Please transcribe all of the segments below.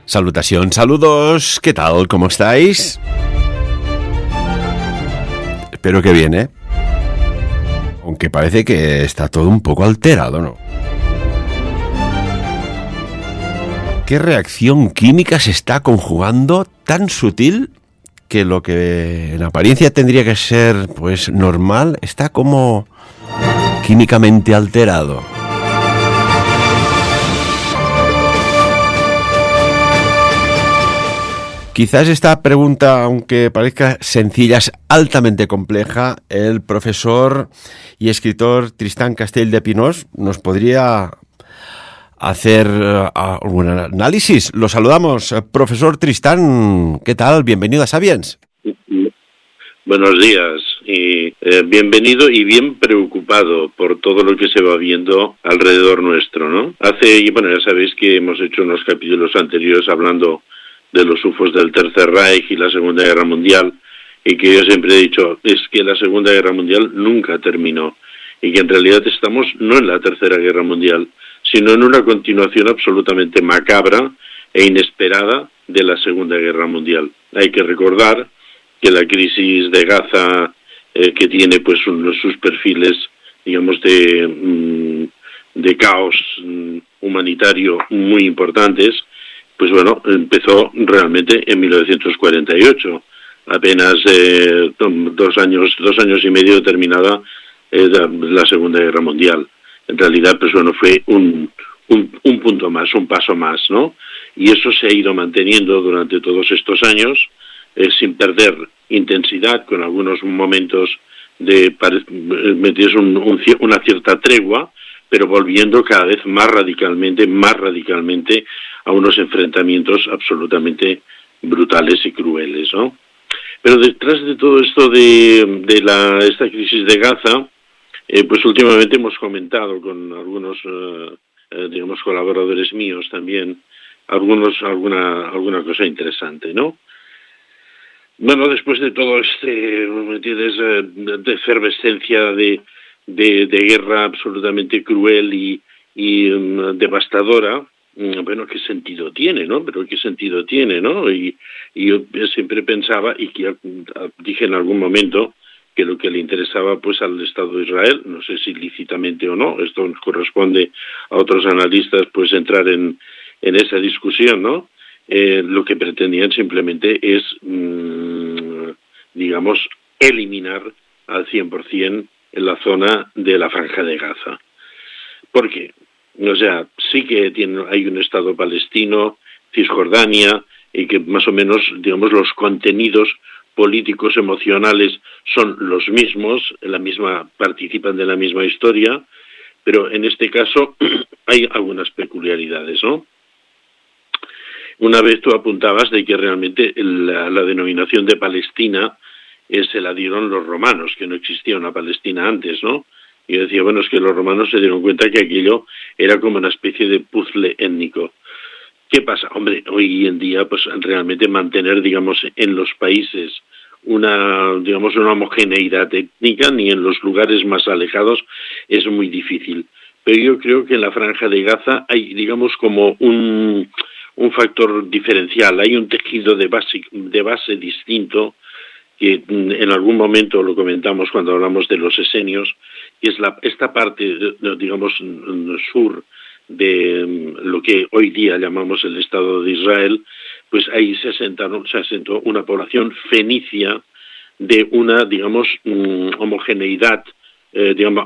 Salutación, saludos, ¿qué tal? ¿Cómo estáis? Espero que bien, ¿eh? Aunque parece que está todo un poco alterado, ¿no? ¿Qué reacción química se está conjugando tan sutil que lo que en apariencia tendría que ser, pues, normal, está como químicamente alterado? Quizás esta pregunta, aunque parezca sencilla, es altamente compleja. El profesor y escritor Tristán Castell de Pinós nos podría hacer algún análisis. Lo saludamos. Profesor Tristán, ¿qué tal? Bienvenido a Sapiens. Buenos días y bienvenido y bien preocupado por todo lo que se va viendo alrededor nuestro, ¿no? Ya sabéis que hemos hecho unos capítulos anteriores hablando de los UFOs del Tercer Reich y la Segunda Guerra Mundial, y que yo siempre he dicho, es que la Segunda Guerra Mundial nunca terminó, y que en realidad estamos no en la Tercera Guerra Mundial, sino en una continuación absolutamente macabra e inesperada de la Segunda Guerra Mundial. Hay que recordar que la crisis de Gaza, que tiene pues sus perfiles, digamos, de caos humanitario muy importantes, pues bueno, empezó realmente en 1948, apenas 2 años y medio terminada la Segunda Guerra Mundial. En realidad, pues bueno, fue un punto más, un paso más, ¿no? Y eso se ha ido manteniendo durante todos estos años, sin perder intensidad, con algunos momentos de una cierta tregua, pero volviendo cada vez más radicalmente a unos enfrentamientos absolutamente brutales y crueles, ¿no? Pero detrás de todo esto de esta crisis de Gaza, pues últimamente hemos comentado con algunos, colaboradores míos también, alguna cosa interesante, ¿no? Bueno, después de todo ¿me entiendes?, de efervescencia de guerra absolutamente cruel y devastadora, bueno, ¿qué sentido tiene, no? Pero ¿qué sentido tiene, no? Y yo siempre pensaba, y que dije en algún momento, que lo que le interesaba pues al Estado de Israel, no sé si lícitamente o no, esto corresponde a otros analistas pues entrar en esa discusión, ¿no? Lo que pretendían simplemente es, eliminar al 100% en la zona de la Franja de Gaza. ¿Por qué? O sea, sí que hay un Estado palestino, Cisjordania, y que más o menos, los contenidos políticos, emocionales son los mismos, participan de la misma historia, pero en este caso hay algunas peculiaridades, ¿no? Una vez tú apuntabas de que realmente la denominación de Palestina se la dieron los romanos, que no existía una Palestina antes, ¿no? Y yo decía, bueno, es que los romanos se dieron cuenta que aquello era como una especie de puzzle étnico. ¿Qué pasa? Hombre, hoy en día, pues realmente mantener, en los países una homogeneidad étnica, ni en los lugares más alejados, es muy difícil. Pero yo creo que en la Franja de Gaza hay, como un factor diferencial, hay un tejido de base distinto, que en algún momento lo comentamos cuando hablamos de los esenios, que es esta parte, sur de lo que hoy día llamamos el Estado de Israel, pues ahí se asentó una población fenicia de una, homogeneidad,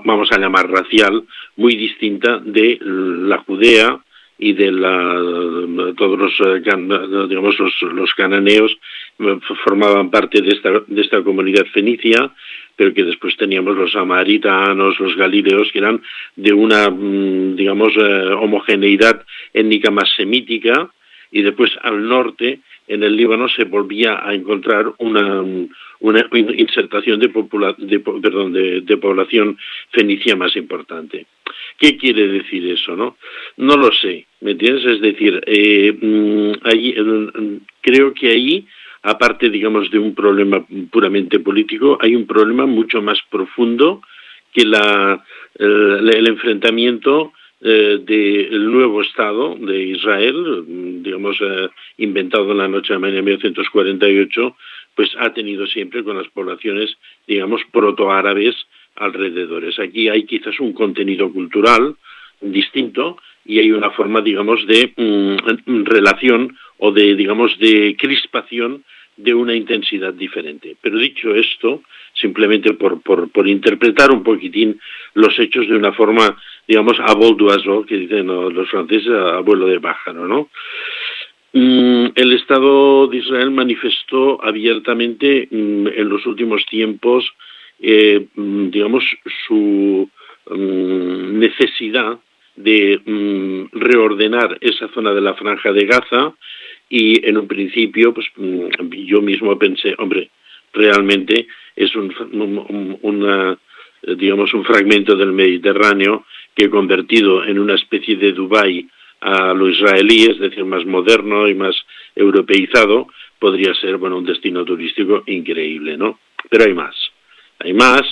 vamos a llamar racial, muy distinta de la Judea y de todos los cananeos. Formaban parte de esta comunidad fenicia, pero que después teníamos los samaritanos, los galileos, que eran de una, homogeneidad étnica más semítica, y después al norte, en el Líbano, se volvía a encontrar una insertación de población fenicia más importante. ¿Qué quiere decir eso, no? No lo sé, ¿me entiendes? Es decir, creo que ahí, aparte, de un problema puramente político, hay un problema mucho más profundo que el enfrentamiento del nuevo Estado de Israel, digamos, inventado en la noche de mañana de 1948, pues ha tenido siempre con las poblaciones, digamos, protoárabes alrededores. Aquí hay quizás un contenido cultural distinto y hay una forma, digamos, de relación o de, digamos, de crispación de una intensidad diferente. Pero dicho esto, simplemente por interpretar un poquitín los hechos de una forma, digamos, à vol d'oiseau, que dicen los franceses, a vuelo de pájaro, ¿no? El Estado de Israel manifestó abiertamente en los últimos tiempos, digamos, su necesidad de reordenar esa zona de la Franja de Gaza y en un principio, pues yo mismo pensé, hombre, realmente es digamos, un fragmento del Mediterráneo que convertido en una especie de Dubái a lo israelí, es decir, más moderno y más europeizado, podría ser, bueno, un destino turístico increíble, ¿no? Pero hay más,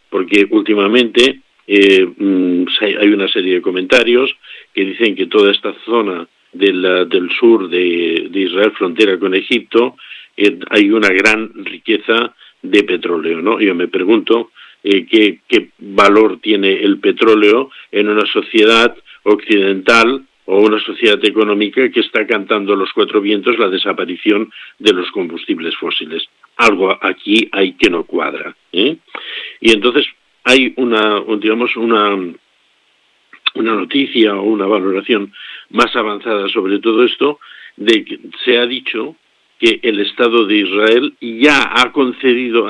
porque últimamente hay una serie de comentarios que dicen que toda esta zona del sur de Israel, frontera con Egipto, hay una gran riqueza de petróleo, ¿no? Yo me pregunto qué valor tiene el petróleo en una sociedad occidental o una sociedad económica que está cantando a los cuatro vientos la desaparición de los combustibles fósiles. Algo aquí hay que no cuadra, ¿eh? Y entonces hay una noticia o una valoración más avanzada sobre todo esto, de que se ha dicho que el Estado de Israel ya ha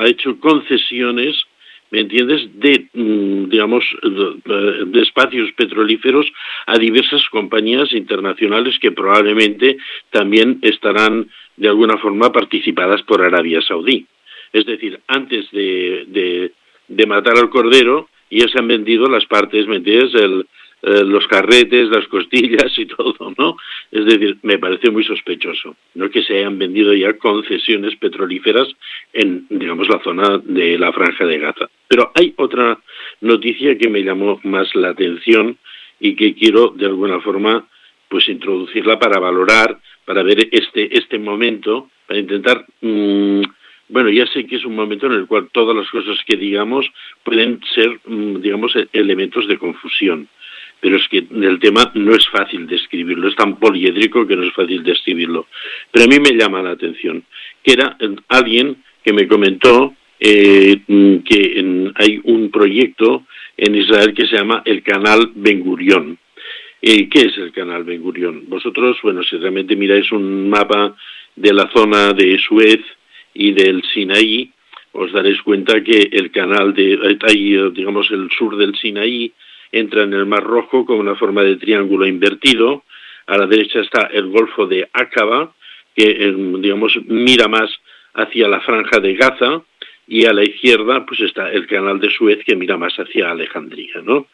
hecho concesiones, ¿me entiendes?, de, digamos, de espacios petrolíferos a diversas compañías internacionales que probablemente también estarán de alguna forma participadas por Arabia Saudí. Es decir, antes de matar al cordero, ya se han vendido las partes, ¿me entiendes?, los carretes, las costillas y todo, ¿no? Es decir, me parece muy sospechoso, ¿no?, que se hayan vendido ya concesiones petrolíferas en, digamos, la zona de la Franja de Gaza. Pero hay otra noticia que me llamó más la atención y que quiero, de alguna forma, pues introducirla para valorar, para ver este momento, para intentar... bueno, ya sé que es un momento en el cual todas las cosas que digamos pueden ser, digamos, elementos de confusión. Pero es que el tema no es fácil describirlo, es tan poliédrico que no es fácil describirlo. Pero a mí me llama la atención que era alguien que me comentó que hay un proyecto en Israel que se llama el Canal Ben Gurión. ¿Qué es el Canal Ben Gurión? Vosotros, bueno, si realmente miráis un mapa de la zona de Suez y del Sinaí, os daréis cuenta que el canal digamos, el sur del Sinaí entra en el Mar Rojo con una forma de triángulo invertido. A la derecha está el Golfo de Aqaba, que, digamos, mira más hacia la Franja de Gaza, y a la izquierda pues está el Canal de Suez, que mira más hacia Alejandría, ¿no?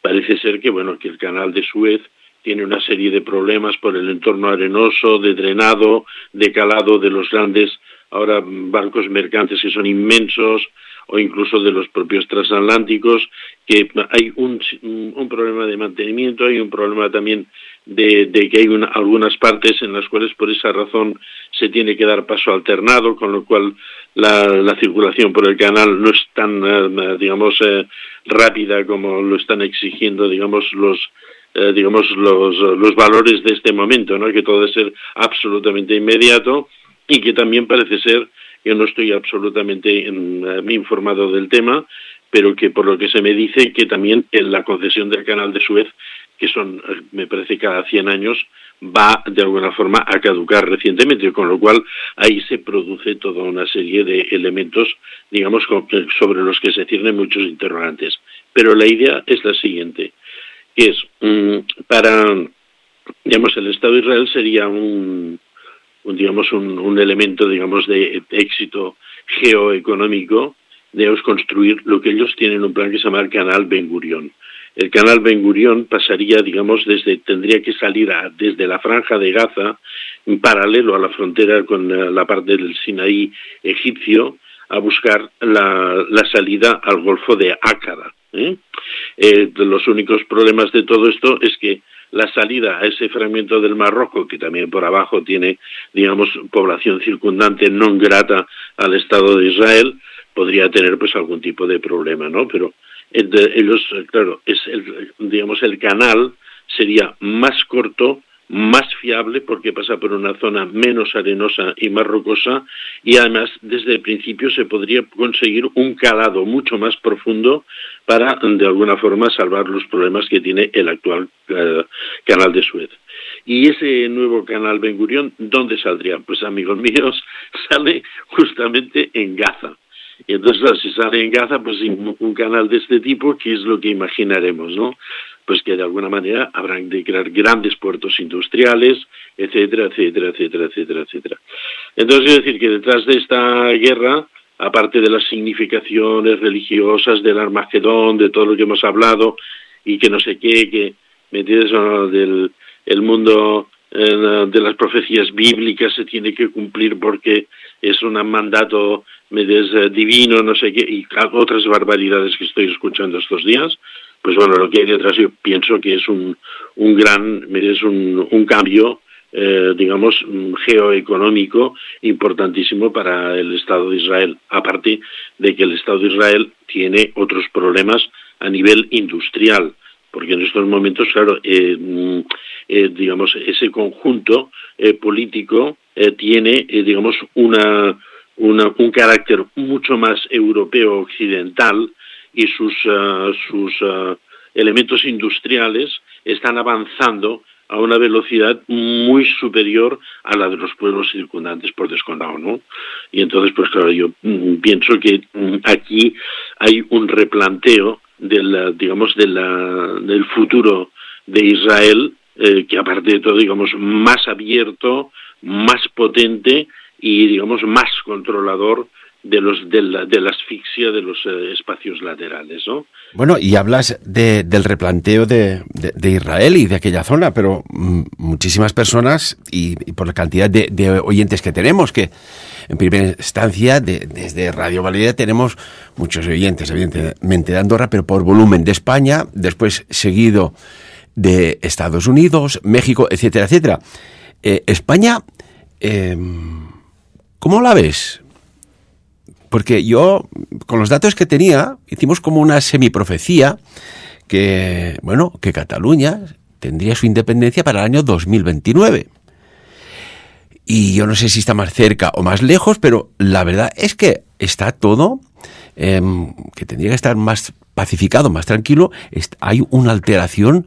Parece ser que, bueno, que el Canal de Suez tiene una serie de problemas por el entorno arenoso, de drenado, de calado de los grandes ahora barcos mercantes que son inmensos, o incluso de los propios transatlánticos, que hay un problema de mantenimiento, hay un problema también de que hay algunas partes en las cuales por esa razón se tiene que dar paso alternado, con lo cual la circulación por el canal no es tan, digamos, rápida como lo están exigiendo, digamos, los valores de este momento, ¿no?, que todo debe ser absolutamente inmediato, y que también parece ser, yo no estoy absolutamente informado del tema, pero que por lo que se me dice que también en la concesión del Canal de Suez, que son, me parece, cada 100 años, va de alguna forma a caducar recientemente, con lo cual ahí se produce toda una serie de elementos, digamos, sobre los que se ciernen muchos interrogantes. Pero la idea es la siguiente, que es, para, digamos, el Estado de Israel sería un elemento, digamos, de éxito geoeconómico, de construir lo que ellos tienen un plan que se llama el Canal Ben Gurión. El Canal Ben Gurión pasaría, digamos, tendría que salir desde la Franja de Gaza, en paralelo a la frontera con la parte del Sinaí egipcio, a buscar la salida al Golfo de Aqaba. ¿eh? Los únicos problemas de todo esto es que la salida a ese fragmento del Mar Rojo, que también por abajo tiene, digamos, población circundante non grata al Estado de Israel, podría tener pues algún tipo de problema, ¿no? Pero ellos, claro, digamos, el canal sería más corto, más fiable, porque pasa por una zona menos arenosa y más rocosa, y además desde el principio se podría conseguir un calado mucho más profundo para, de alguna forma, salvar los problemas que tiene el actual canal de Suez. Y ese nuevo canal Ben Gurión, ¿dónde saldría? Pues, amigos míos, sale justamente en Gaza. Y entonces, claro, si sale en Gaza, pues un canal de este tipo, ¿qué es lo que imaginaremos, no? Pues que de alguna manera habrán de crear grandes puertos industriales, etcétera, etcétera, etcétera, etcétera, etcétera. Entonces, es decir, que detrás de esta guerra, aparte de las significaciones religiosas del Armagedón, de todo lo que hemos hablado, y que no sé qué, que, ¿me entiendes? Del el mundo de las profecías bíblicas se tiene que cumplir porque es un mandato divino, no sé qué, y otras barbaridades que estoy escuchando estos días. Pues bueno, lo que hay detrás yo pienso que es un cambio, digamos, geoeconómico importantísimo para el Estado de Israel, aparte de que el Estado de Israel tiene otros problemas a nivel industrial, porque en estos momentos, claro, digamos, ese conjunto político tiene, digamos, un carácter mucho más europeo occidental, y sus elementos industriales están avanzando a una velocidad muy superior a la de los pueblos circundantes, por descontado, ¿no? Y entonces, pues claro, yo pienso que aquí hay un replanteo del futuro de Israel, que aparte de todo, digamos, más abierto, más potente y, digamos, más controlador de la asfixia de los espacios laterales, ¿no? Bueno, y hablas del replanteo de Israel y de aquella zona, pero muchísimas personas, y por la cantidad de oyentes que tenemos, que en primera instancia desde Radio Valera tenemos muchos oyentes, evidentemente de Andorra, pero por volumen de España, después seguido de Estados Unidos, México, etcétera, etcétera. España, ¿cómo la ves? Porque yo, con los datos que tenía, hicimos como una semiprofecía que Cataluña tendría su independencia para el año 2029. Y yo no sé si está más cerca o más lejos, pero la verdad es que está todo, que tendría que estar más pacificado, más tranquilo. Hay una alteración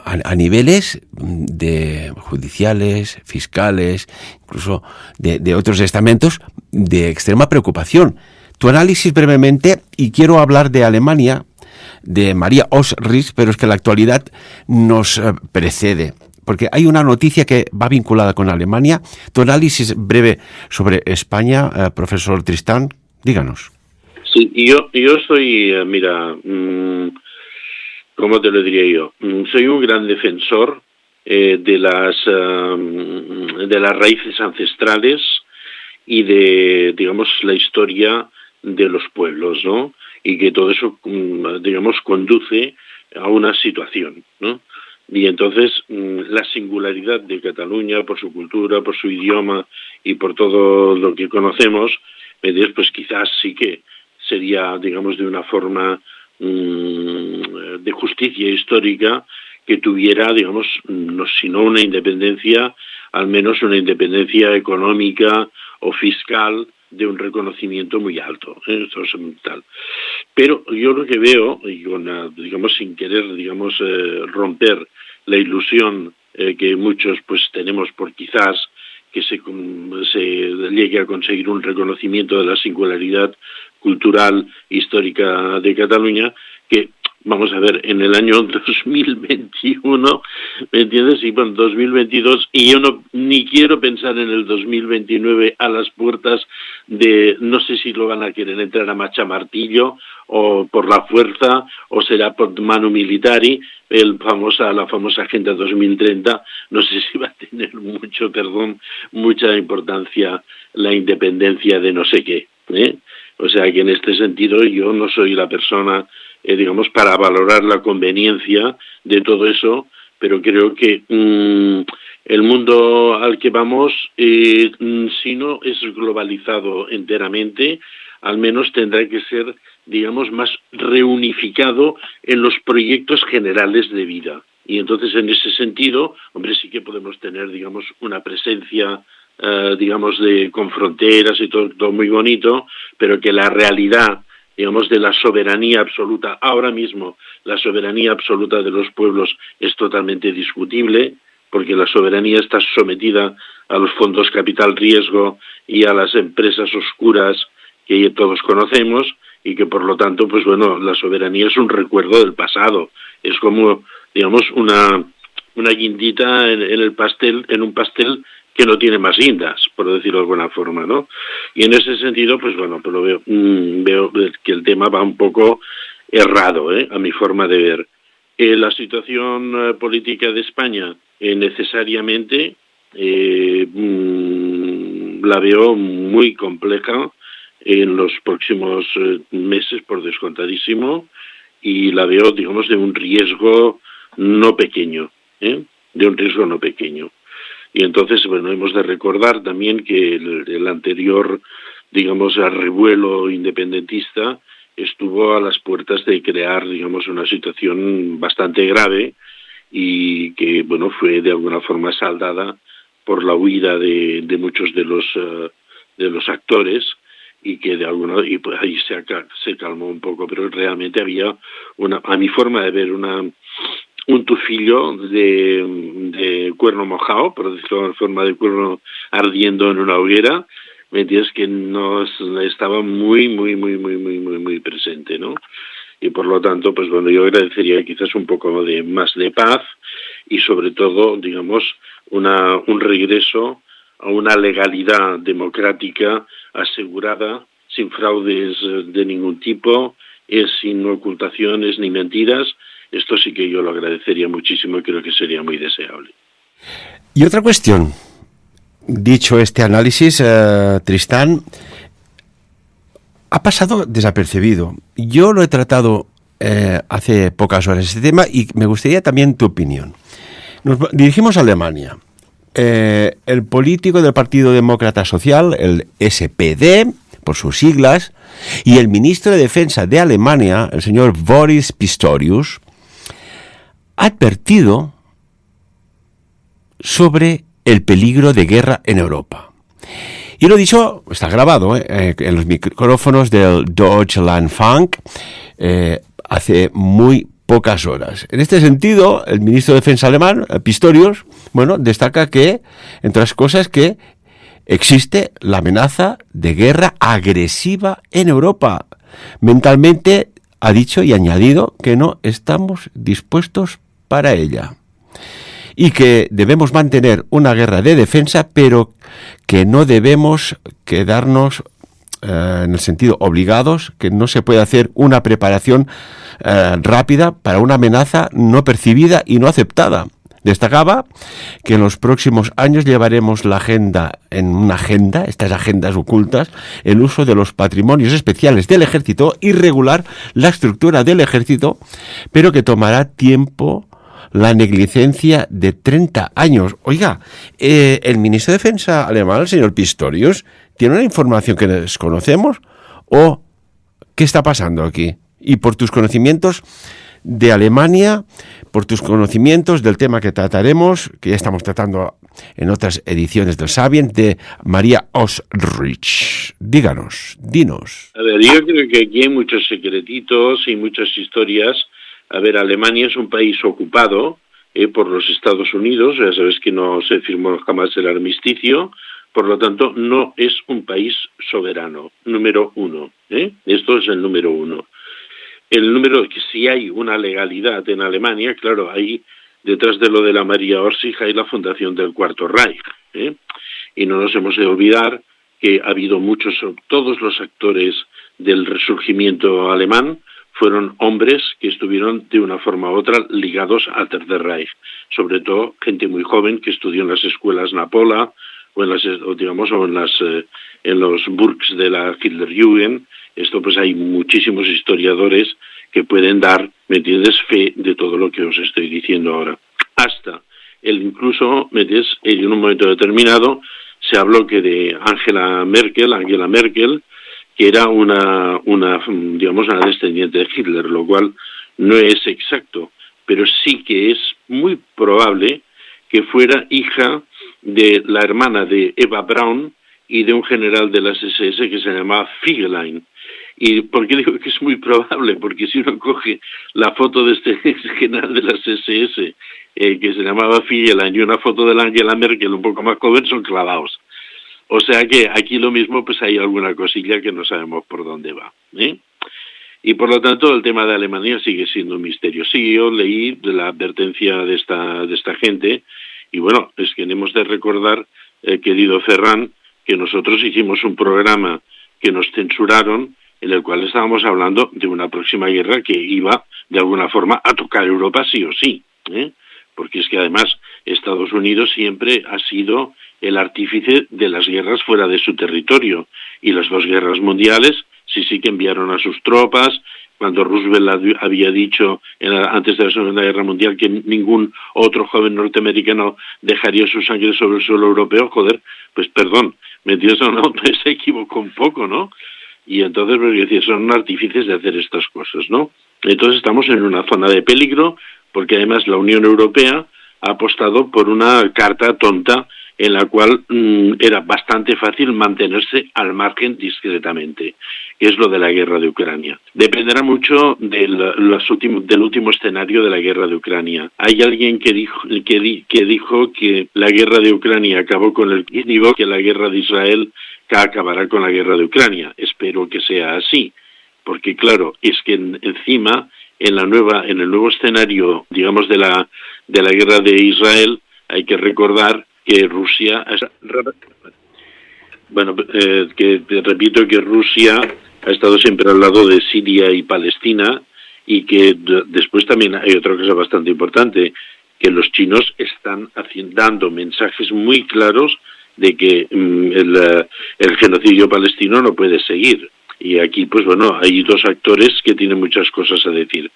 a niveles de judiciales, fiscales, incluso de otros estamentos de extrema preocupación. Tu análisis brevemente, y quiero hablar de Alemania, de María Osrich, pero es que la actualidad nos precede, porque hay una noticia que va vinculada con Alemania. Tu análisis breve sobre España, profesor Tristán, díganos. Sí, yo soy, mira, ¿cómo te lo diría yo? Soy un gran defensor de las raíces ancestrales y de, digamos, la historia de los pueblos, ¿no? Y que todo eso, digamos, conduce a una situación, ¿no? Y entonces la singularidad de Cataluña, por su cultura, por su idioma y por todo lo que conocemos, pues quizás sí que sería, digamos, de una forma de justicia histórica que tuviera, digamos, si no una independencia, al menos una independencia económica o fiscal de un reconocimiento muy alto, esto es tal. Pero yo lo que veo, y digamos, sin querer, digamos, romper la ilusión que muchos pues tenemos por quizás que se llegue a conseguir un reconocimiento de la singularidad cultural histórica de Cataluña, que vamos a ver, en el año 2021, ¿me entiendes? Y bueno, 2022, y yo ni quiero pensar en el 2029 a las puertas de, no sé si lo van a querer entrar a machamartillo o por la fuerza, o será por mano militari, la famosa Agenda 2030, no sé si va a tener mucha importancia la independencia de no sé qué, ¿eh? O sea que en este sentido yo no soy la persona digamos, para valorar la conveniencia de todo eso, pero creo que el mundo al que vamos, si no es globalizado enteramente, al menos tendrá que ser, digamos, más reunificado en los proyectos generales de vida. Y entonces, en ese sentido, hombre, sí que podemos tener, digamos, una presencia, digamos, con fronteras y todo muy bonito, pero que la realidad, digamos, de la soberanía absoluta, ahora mismo la soberanía absoluta de los pueblos es totalmente discutible, porque la soberanía está sometida a los fondos capital riesgo y a las empresas oscuras que todos conocemos, y que por lo tanto, pues bueno, la soberanía es un recuerdo del pasado, es como, digamos, una guindita en el pastel, en un pastel que no tiene más guindas, por decirlo de alguna forma, ¿no? Y en ese sentido, pues bueno, pues lo veo que el tema va un poco errado, a mi forma de ver. La situación política de España necesariamente la veo muy compleja en los próximos meses, por descontadísimo, y la veo, digamos, de un riesgo no pequeño, de un riesgo no pequeño. Y entonces, bueno, hemos de recordar también que el anterior, digamos, revuelo independentista estuvo a las puertas de crear, digamos, una situación bastante grave, y que, bueno, fue de alguna forma saldada por la huida de muchos de los actores, y que de alguna, y pues ahí se calmó un poco, pero realmente había a mi forma de ver, un tufillo de cuerno mojado, por decirlo de alguna forma, de cuerno ardiendo en una hoguera, ¿me entiendes? Que no estaba muy presente, ¿no? Y por lo tanto, pues bueno, yo agradecería quizás un poco más de paz, y sobre todo, digamos, un regreso a una legalidad democrática asegurada, sin fraudes de ningún tipo, sin ocultaciones ni mentiras. Esto sí que yo lo agradecería muchísimo y creo que sería muy deseable. Y otra cuestión, dicho este análisis, Tristán, ha pasado desapercibido. Yo lo he tratado hace pocas horas este tema, y me gustaría también tu opinión. Nos dirigimos a Alemania. El político del Partido Demócrata Social, el SPD, por sus siglas, y el ministro de Defensa de Alemania, el señor Boris Pistorius, ha advertido sobre el peligro de guerra en Europa. Y lo dicho, está grabado en los micrófonos del Deutschlandfunk hace muy pocas horas. En este sentido, el ministro de Defensa alemán, Pistorius, bueno, destaca que, entre otras cosas, que existe la amenaza de guerra agresiva en Europa. Mentalmente ha dicho y añadido que no estamos dispuestos para ella, y que debemos mantener una guerra de defensa, pero que no debemos quedarnos en el sentido obligados, que no se puede hacer una preparación rápida para una amenaza no percibida y no aceptada. Destacaba que en los próximos años llevaremos estas agendas ocultas, el uso de los patrimonios especiales del ejército y regular la estructura del ejército, pero que tomará tiempo la negligencia de 30 años. Oiga, el ministro de Defensa alemán, el señor Pistorius, ¿tiene una información que desconocemos? ¿O qué está pasando aquí? Y por tus conocimientos de Alemania, por tus conocimientos del tema que trataremos, que ya estamos tratando en otras ediciones del Sabien, de María Osrich. Dinos. A ver, yo creo que aquí hay muchos secretitos y muchas historias. A ver, Alemania es un país ocupado por los Estados Unidos, ya sabes que no se firmó jamás el armisticio, por lo tanto no es un país soberano, número uno. Esto es el número uno. El número, que si hay una legalidad en Alemania, claro, ahí detrás de lo de la María Orsich hay la fundación del Cuarto Reich. Y no nos hemos de olvidar que ha habido todos los actores del resurgimiento alemán fueron hombres que estuvieron de una forma u otra ligados al Tercer Reich, sobre todo gente muy joven que estudió en las escuelas Napola o en los Burgs de la Hitlerjugend. Esto pues hay muchísimos historiadores que pueden dar, ¿me entiendes?, fe de todo lo que os estoy diciendo ahora. Hasta incluso, ¿me entiendes?, en un momento determinado se habló que de Angela Merkel, que era una descendiente de Hitler, lo cual no es exacto, pero sí que es muy probable que fuera hija de la hermana de Eva Braun y de un general de las SS que se llamaba Figelein. ¿Y por qué digo que es muy probable? Porque si uno coge la foto de este ex general de las SS, que se llamaba Figelein, y una foto de la Angela Merkel un poco más joven, son clavados. O sea que aquí lo mismo, pues hay alguna cosilla que no sabemos por dónde va, ¿eh? Y por lo tanto el tema de Alemania sigue siendo un misterio. Sí, yo leí de la advertencia de esta gente, y bueno, es que hemos de recordar, querido Ferran, que nosotros hicimos un programa que nos censuraron, en el cual estábamos hablando de una próxima guerra que iba de alguna forma a tocar Europa sí o sí, ¿eh? Porque es que además Estados Unidos siempre ha sido el artífice de las guerras fuera de su territorio, y las dos guerras mundiales sí que enviaron a sus tropas. Cuando Roosevelt había dicho antes de la Segunda Guerra Mundial que ningún otro joven norteamericano dejaría su sangre sobre el suelo europeo, joder, pues perdón, metidos o no, se equivocó un poco, ¿no? Y entonces, pues, son artífices de hacer estas cosas, ¿no? Entonces estamos en una zona de peligro, porque además la Unión Europea ha apostado por una carta tonta en la cual era bastante fácil mantenerse al margen discretamente, que es lo de la guerra de Ucrania. Dependerá mucho del último escenario de la guerra de Ucrania. Hay alguien que dijo que la guerra de Ucrania acabó con el digo que la guerra de Israel acabará con la guerra de Ucrania. Espero que sea así, porque claro, es que encima en el nuevo escenario, digamos, de la guerra de Israel, hay que recordar que Rusia, repito que Rusia ha estado siempre al lado de Siria y Palestina, y que después también hay otra cosa bastante importante, que los chinos están dando mensajes muy claros de que el genocidio palestino no puede seguir. Y aquí, pues bueno, hay dos actores que tienen muchas cosas a decir.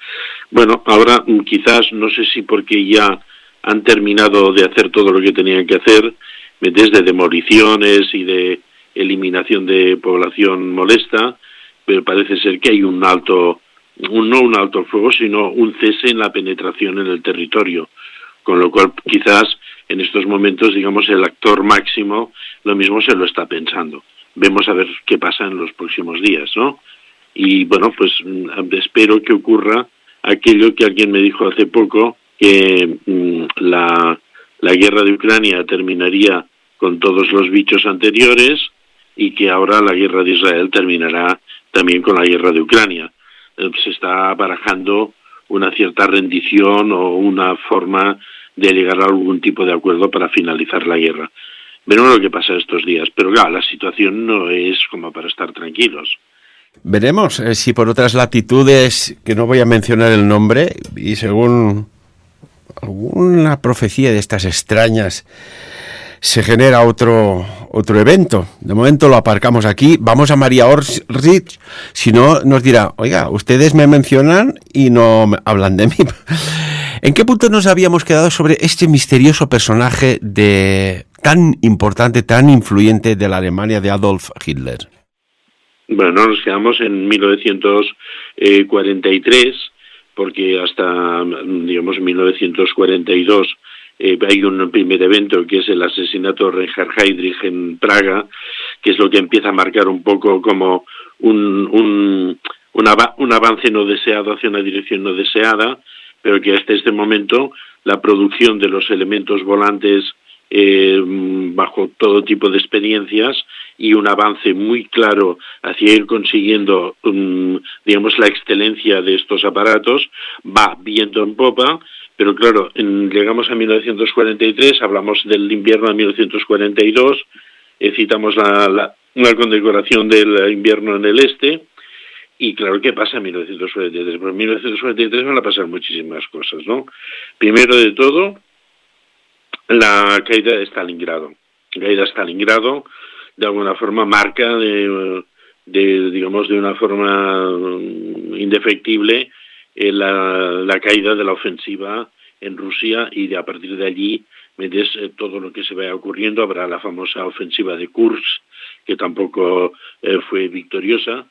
Bueno, ahora quizás, no sé si porque ya han terminado de hacer todo lo que tenían que hacer, desde demoliciones y de eliminación de población molesta, pero parece ser que hay no un alto el fuego, sino un cese en la penetración en el territorio, con lo cual quizás en estos momentos, digamos, el actor máximo lo mismo se lo está pensando. Vemos a ver qué pasa en los próximos días, ¿no? Y bueno, pues espero que ocurra aquello que alguien me dijo hace poco, que la guerra de Ucrania terminaría con todos los bichos anteriores, y que ahora la guerra de Israel terminará también con la guerra de Ucrania. Se está barajando una cierta rendición o una forma de llegar a algún tipo de acuerdo para finalizar la guerra. Veremos lo que pasa estos días, pero claro, la situación no es como para estar tranquilos. Veremos si por otras latitudes, que no voy a mencionar el nombre, y según alguna profecía de estas extrañas, se genera otro evento. De momento lo aparcamos aquí. Vamos a María Orrich, si no nos dirá, oiga, ustedes me mencionan y no hablan de mí. ¿En qué punto nos habíamos quedado sobre este misterioso personaje tan importante, tan influyente de la Alemania de Adolf Hitler? Bueno, nos quedamos en 1943, porque hasta, digamos, 1942 hay un primer evento que es el asesinato de Reinhard Heydrich en Praga, que es lo que empieza a marcar un poco como un avance no deseado hacia una dirección no deseada, pero que hasta este momento la producción de los elementos volantes bajo todo tipo de experiencias y un avance muy claro hacia ir consiguiendo, digamos, la excelencia de estos aparatos, va viento en popa. Pero claro, llegamos a 1943, hablamos del invierno de 1942, citamos la condecoración del invierno en el este, y claro, ¿qué pasa en 1943? Pues en 1943 van a pasar muchísimas cosas, ¿no? Primero de todo, la caída de Stalingrado. La caída de Stalingrado, de alguna forma, marca digamos, de una forma indefectible la caída de la ofensiva en Rusia, y a partir de allí todo lo que se vaya ocurriendo. Habrá la famosa ofensiva de Kursk, que tampoco fue victoriosa.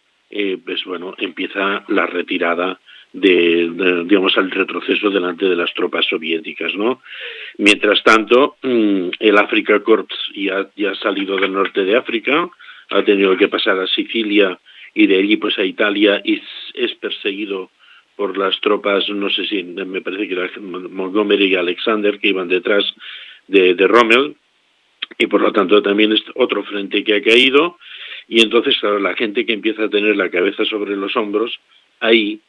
Pues bueno, empieza la retirada digamos, al retroceso delante de las tropas soviéticas, ¿no? Mientras tanto, el Afrika Korps ya ha salido del norte de África, ha tenido que pasar a Sicilia y de allí pues a Italia, y es perseguido por las tropas, no sé si, me parece que era Montgomery y Alexander, que iban detrás de Rommel, y por lo tanto también es otro frente que ha caído. Y entonces, claro, la gente que empieza a tener la cabeza sobre los hombros, ahí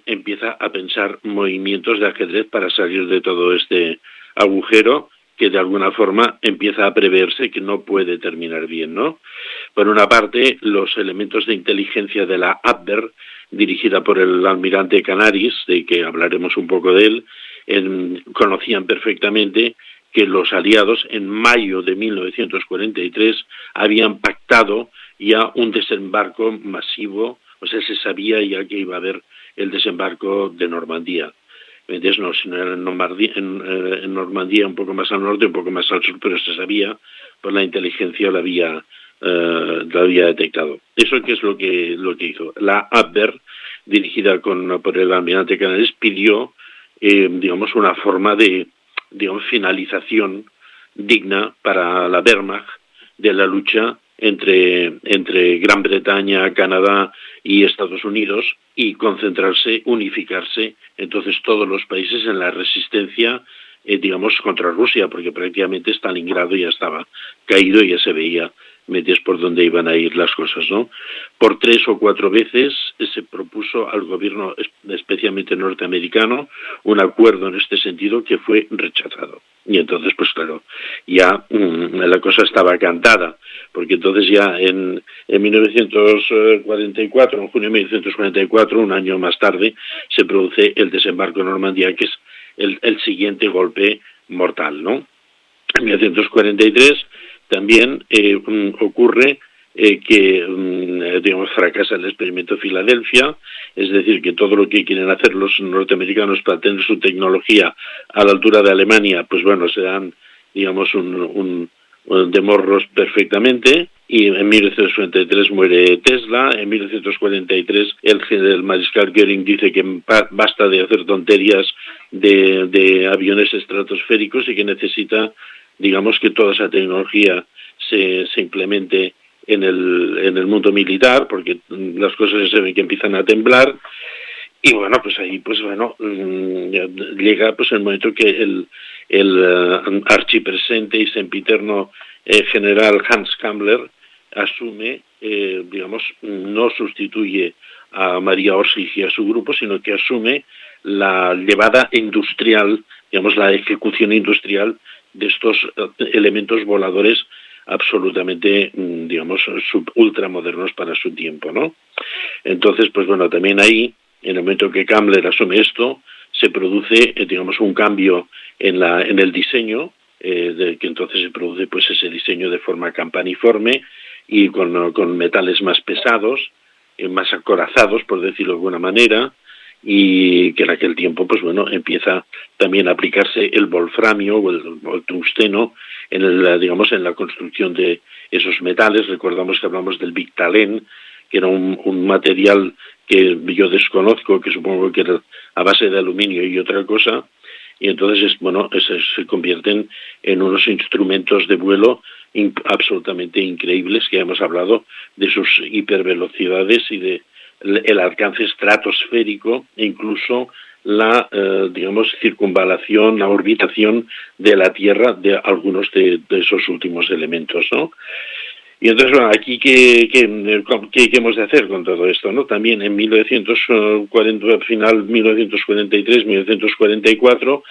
empieza a pensar movimientos de ajedrez para salir de todo este agujero que de alguna forma empieza a preverse que no puede terminar bien, ¿no? Por una parte, los elementos de inteligencia de la Abwehr, dirigida por el almirante Canaris, de que hablaremos un poco de él, conocían perfectamente que los aliados en mayo de 1943 habían pactado ya un desembarco masivo, o sea, se sabía ya que iba a haber el desembarco de Normandía. Entonces, no, sino en Normandía, un poco más al norte, un poco más al sur, pero se sabía, pues la inteligencia lo había detectado. ¿Eso qué es lo que hizo? La Abwehr, dirigida por el almirante Canaris, pidió, digamos, una forma de, digamos, finalización digna para la Wehrmacht de la lucha entre Gran Bretaña, Canadá y Estados Unidos, y concentrarse, unificarse entonces todos los países en la resistencia, digamos, contra Rusia, porque prácticamente Stalingrado ya estaba caído y ya se veía metes por dónde iban a ir las cosas, ¿no? Por 3 o 4 veces se propuso al gobierno, especialmente norteamericano, un acuerdo en este sentido que fue rechazado. Y entonces, pues claro, ya la cosa estaba cantada, porque entonces ya en 1944, en junio de 1944, un año más tarde, se produce el desembarco en Normandía, que es el siguiente golpe mortal, ¿no? En 1943 también ocurre que, digamos, fracasa el experimento Filadelfia, es decir, que todo lo que quieren hacer los norteamericanos para tener su tecnología a la altura de Alemania, pues bueno, se dan, digamos, de morros perfectamente. Y en 1943 muere Tesla, en 1943 el mariscal Göring dice que basta de hacer tonterías de aviones estratosféricos y que necesita, digamos, que toda esa tecnología se implemente en el mundo militar, porque las cosas se ven que empiezan a temblar. Y bueno, pues ahí, pues bueno, llega pues el momento que el archipresente y sempiterno general Hans Kammler asume, digamos, no sustituye a María Orsig y a su grupo, sino que asume la llevada industrial, digamos, la ejecución industrial de estos elementos voladores absolutamente, digamos, ultramodernos para su tiempo, ¿no? Entonces, pues bueno, también ahí, en el momento que Kammler asume esto, se produce, digamos, un cambio en el diseño, que entonces se produce pues ese diseño de forma campaniforme y con metales más pesados, más acorazados, por decirlo de alguna manera, y que en aquel tiempo, pues bueno, empieza también a aplicarse el wolframio o el tungsteno digamos, en la construcción de esos metales. Recordamos que hablamos del Victalen, que era un material que yo desconozco, que supongo que era a base de aluminio y otra cosa, y entonces, bueno, se convierten en unos instrumentos de vuelo absolutamente increíbles, que hemos hablado de sus hipervelocidades y de el alcance estratosférico e incluso la, digamos, circunvalación, la orbitación de la Tierra de algunos de esos últimos elementos, ¿no? Y entonces, bueno, aquí, ¿qué hemos de hacer con todo esto, no? También en 1940, final 1943, 1944,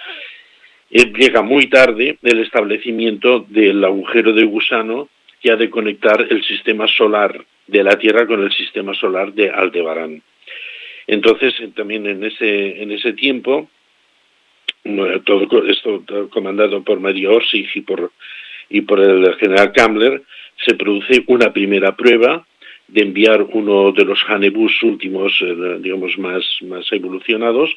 llega muy tarde el establecimiento del agujero de gusano que ha de conectar el sistema solar de la Tierra con el sistema solar de Aldebarán. Entonces, también en ese tiempo, todo esto comandado por María Orsig y por el general Kammler, se produce una primera prueba de enviar uno de los Hanebus últimos, digamos, más evolucionados,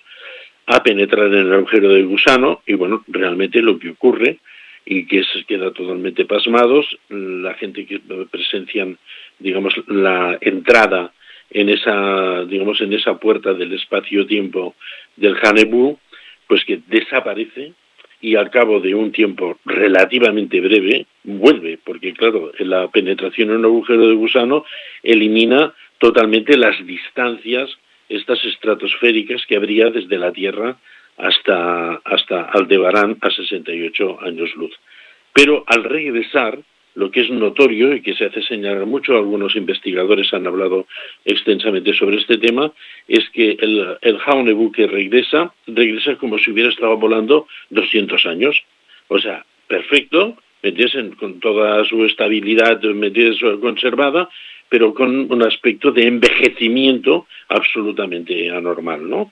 a penetrar en el agujero de gusano, y bueno, realmente lo que ocurre, y que se queda totalmente pasmados, la gente que presencian, digamos, la entrada en esa puerta del espacio-tiempo del Hanebu, pues que desaparece, y al cabo de un tiempo relativamente breve vuelve, porque claro, la penetración en un agujero de gusano elimina totalmente las distancias estas estratosféricas que habría desde la Tierra hasta Aldebarán a 68 años luz. Pero al regresar, lo que es notorio y que se hace señalar mucho, algunos investigadores han hablado extensamente sobre este tema, es que el Hanebu que regresa como si hubiera estado volando 200 años. O sea, perfecto, con toda su estabilidad conservada, pero con un aspecto de envejecimiento absolutamente anormal, ¿no?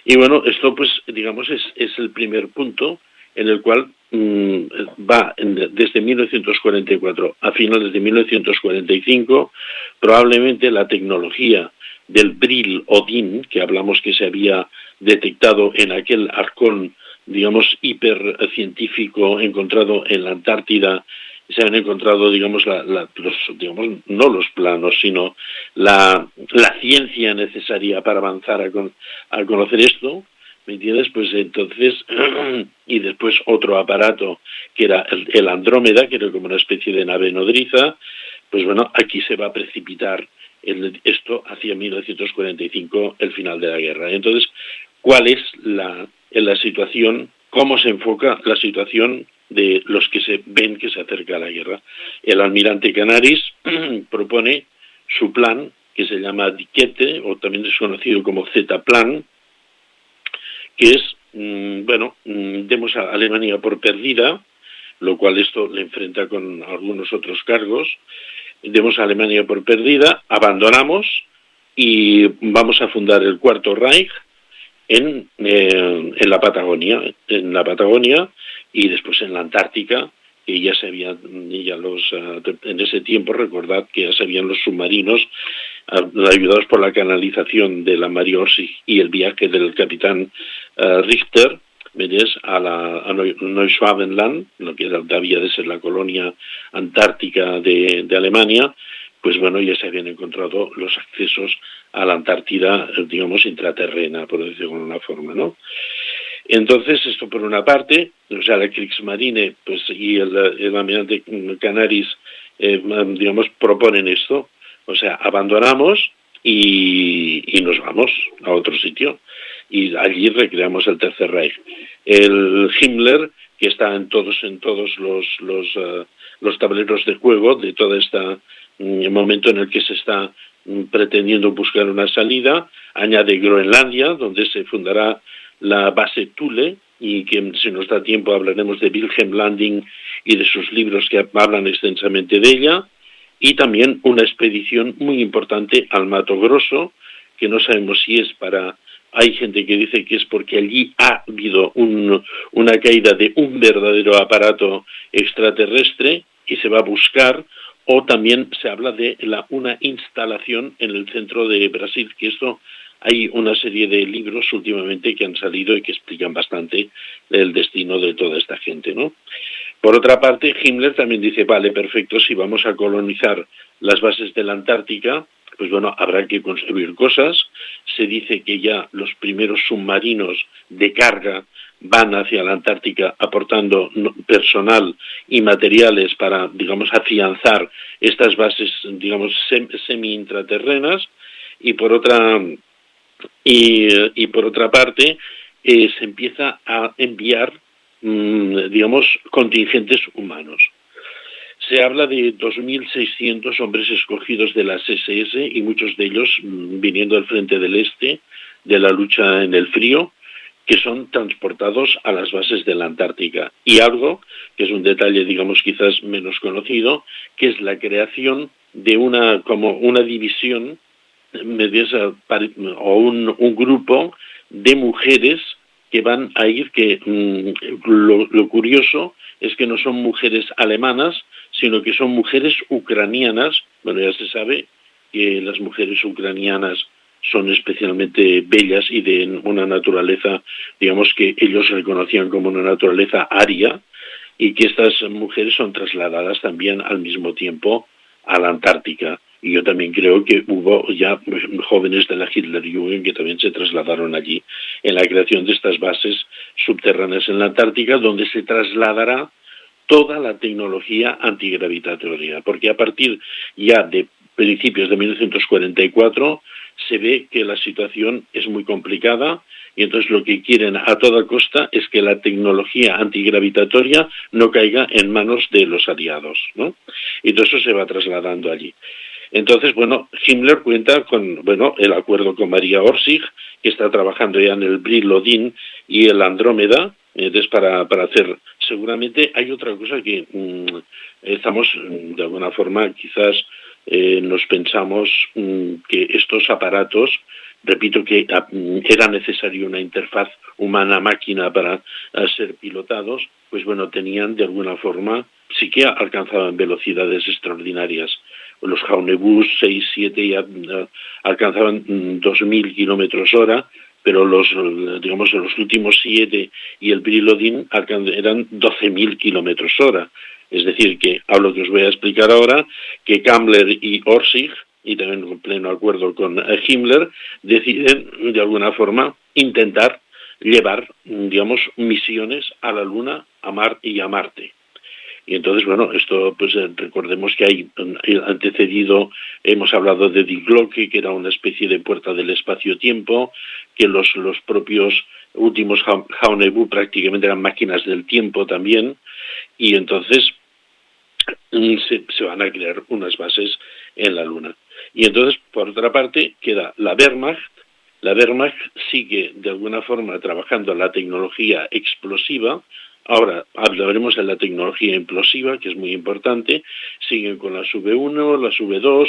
Y bueno, esto pues digamos es el primer punto en el cual va desde 1944 a finales de 1945, probablemente la tecnología del Bril Odin, que hablamos que se había detectado en aquel arcón, digamos, hipercientífico encontrado en la Antártida, se han encontrado, digamos, no los planos, sino la ciencia necesaria para avanzar a conocer esto, ¿me entiendes? Pues entonces, y después otro aparato que era el Andrómeda, que era como una especie de nave nodriza, pues bueno, aquí se va a precipitar esto hacia 1945, el final de la guerra. Entonces, ¿cuál es la situación? ¿Cómo se enfoca la situación de los que se ven que se acerca a la guerra? El almirante Canaris propone su plan, que se llama Diquete, o también es conocido como Z-Plan, que es, demos a Alemania por perdida, lo cual esto le enfrenta con algunos otros cargos, demos a Alemania por perdida, abandonamos y vamos a fundar el Cuarto Reich en la Patagonia, y después en la Antártica, que ya se habían, en ese tiempo recordad que ya se habían los submarinos ayudados por la canalización de la Maria Orsig y el viaje del capitán Richter, ¿ves? a Neuschwabenland, lo que había de ser la colonia antártica de Alemania. Pues bueno, ya se habían encontrado los accesos a la Antártida, digamos, intraterrena, por decirlo de alguna forma, ¿no? Entonces, esto por una parte, o sea, la Kriegsmarine pues, y el almirante Canaris, digamos, proponen esto, o sea, abandonamos y nos vamos a otro sitio, y allí recreamos el Tercer Reich. El Himmler, que está en todos los tableros de juego de todo este momento en el que se está pretendiendo buscar una salida, añade Groenlandia, donde se fundará la base Thule, y que si nos da tiempo hablaremos de Wilhelm Landing y de sus libros que hablan extensamente de ella, y también una expedición muy importante al Mato Grosso, que no sabemos si es hay gente que dice que es porque allí ha habido una caída de un verdadero aparato extraterrestre y se va a buscar, o también se habla de una instalación en el centro de Brasil, que esto hay una serie de libros últimamente que han salido y que explican bastante el destino de toda esta gente, ¿no? Por otra parte, Himmler también dice, vale, perfecto, si vamos a colonizar las bases de la Antártica, pues bueno, habrá que construir cosas. Se dice que ya los primeros submarinos de carga van hacia la Antártica aportando personal y materiales para, digamos, afianzar estas bases, digamos, semi-intraterrenas, y por otra parte se empieza a enviar, digamos, contingentes humanos. Se habla de 2.600 hombres escogidos de las SS, y muchos de ellos viniendo del frente del este, de la lucha en el frío, que son transportados a las bases de la Antártica. Y algo, que es un detalle, digamos, quizás menos conocido, que es la creación de una división o un grupo de mujeres que van a ir, que lo curioso es que no son mujeres alemanas, sino que son mujeres ucranianas. Bueno, ya se sabe que las mujeres ucranianas son especialmente bellas y de una naturaleza, digamos que ellos reconocían como una naturaleza aria, y que estas mujeres son trasladadas también al mismo tiempo a la Antártica. Y yo también creo que hubo ya jóvenes de la Hitlerjugend que también se trasladaron allí en la creación de estas bases subterráneas en la Antártica, donde se trasladará toda la tecnología antigravitatoria, porque a partir ya de principios de 1944 se ve que la situación es muy complicada, y entonces lo que quieren a toda costa es que la tecnología antigravitatoria no caiga en manos de los aliados, ¿no? Y todo eso se va trasladando allí. Entonces, bueno, Himmler cuenta con, bueno, el acuerdo con María Orsic, que está trabajando ya en el Brilodin y el Andrómeda. Entonces, para hacer, seguramente hay otra cosa que estamos, de alguna forma, quizás nos pensamos que estos aparatos, repito que era necesaria una interfaz humana-máquina para ser pilotados, pues bueno, tenían de alguna forma, sí que alcanzaban velocidades extraordinarias. Los Jaunebus 6, 7 ya alcanzaban 2.000 kilómetros hora, pero los últimos 7 y el Brilodin eran 12.000 kilómetros hora. Es decir, que a lo que os voy a explicar ahora, que Kammler y Orsic, y también en pleno acuerdo con Himmler, deciden de alguna forma intentar llevar, digamos, misiones a la Luna, y a Marte. Y entonces, bueno, esto, pues recordemos que hay antecedido, hemos hablado de Die Glocke, que era una especie de puerta del espacio-tiempo, que los propios últimos Jaunebus prácticamente eran máquinas del tiempo también, y entonces se van a crear unas bases en la Luna. Y entonces, por otra parte, queda la Wehrmacht. La Wehrmacht sigue de alguna forma trabajando en la tecnología explosiva. Ahora hablaremos de la tecnología implosiva, que es muy importante. Siguen con las V1, las V2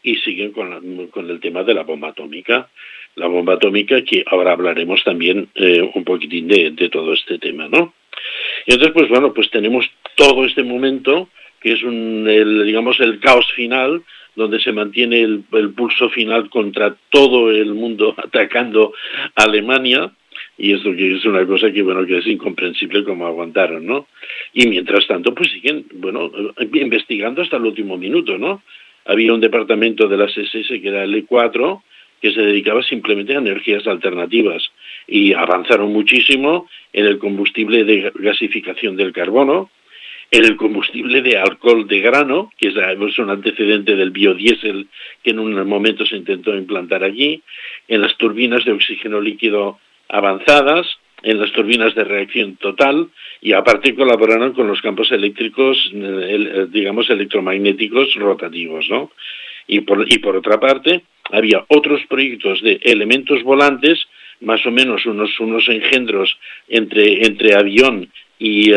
y siguen con el tema de la bomba atómica. La bomba atómica, que ahora hablaremos también un poquitín de todo este tema, ¿no? Y entonces, pues bueno, pues tenemos todo este momento que es el caos final, donde se mantiene el pulso final contra todo el mundo atacando a Alemania, y esto que es una cosa que, bueno, que es incomprensible cómo aguantaron, ¿no? Y mientras tanto, pues siguen, bueno, investigando hasta el último minuto, ¿no? Había un departamento de las SS que era el E4, que se dedicaba simplemente a energías alternativas, y avanzaron muchísimo en el combustible de gasificación del carbono, en el combustible de alcohol de grano, que es un antecedente del biodiesel que en un momento se intentó implantar allí, en las turbinas de oxígeno líquido avanzadas, en las turbinas de reacción total, y aparte colaboraron con los campos eléctricos, digamos, electromagnéticos rotativos, ¿no? Y por otra parte, había otros proyectos de elementos volantes, más o menos unos engendros entre avión y